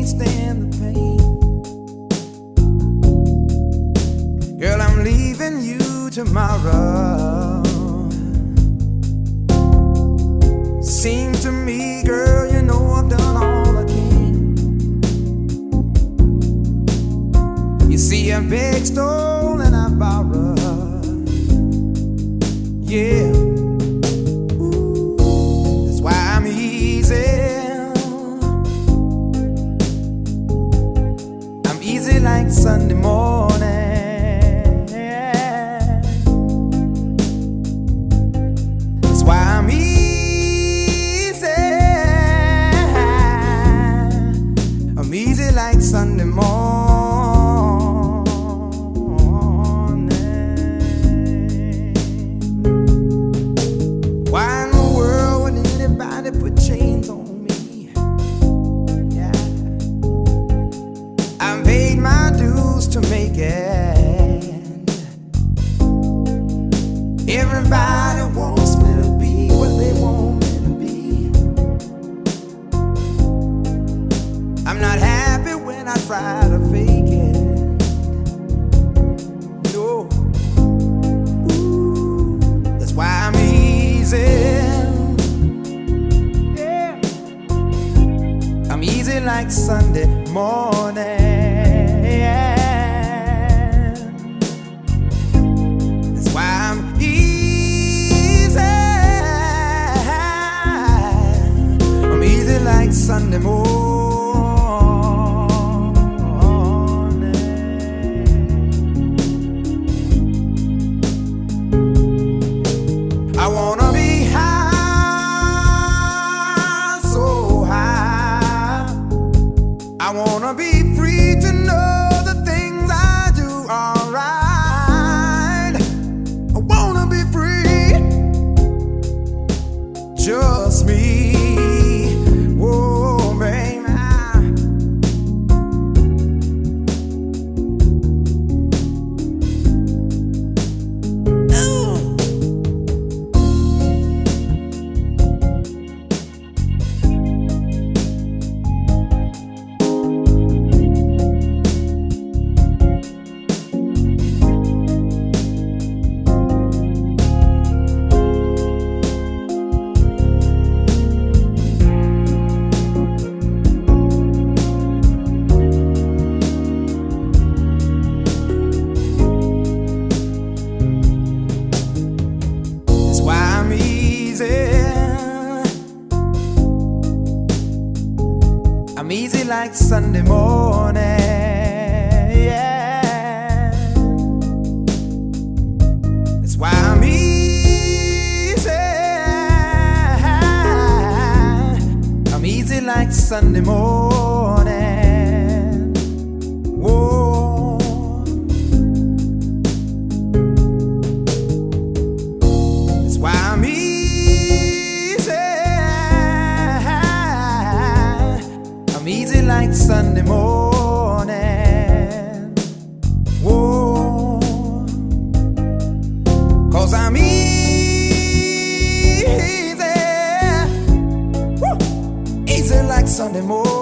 can't stand the pain. Girl, I'm leaving you tomorrow. Seems to me, girl, you know I've done all I can. You see, I begged, stole, and I borrowed. Yeah. Ooh, that's why I'm easy. I'm easy like Sunday morning. That's why I'm easy. I'm easy like Sunday morning. Why in the world would anybody put chains on me? Yeah, I paid my dues to make it. Everybody wants me to be what they want me to be. I'm not happy when I try to fake it. No. Ooh, that's why I'm easy. Yeah, I'm easy like Sunday morning. That's why I'm easy. I'm easy like Sunday morning. I wanna be high, so high. I wanna be free to know the things I do are right. I wanna be free, just me. Whoa, baby. I'm easy like Sunday morning. Yeah, that's why I'm easy. I'm easy like Sunday morning. Whoa. That's why I'm easy. I'm easy like Sunday morning. Whoa. 'Cause I'm easy. Woo. Easy like Sunday morning.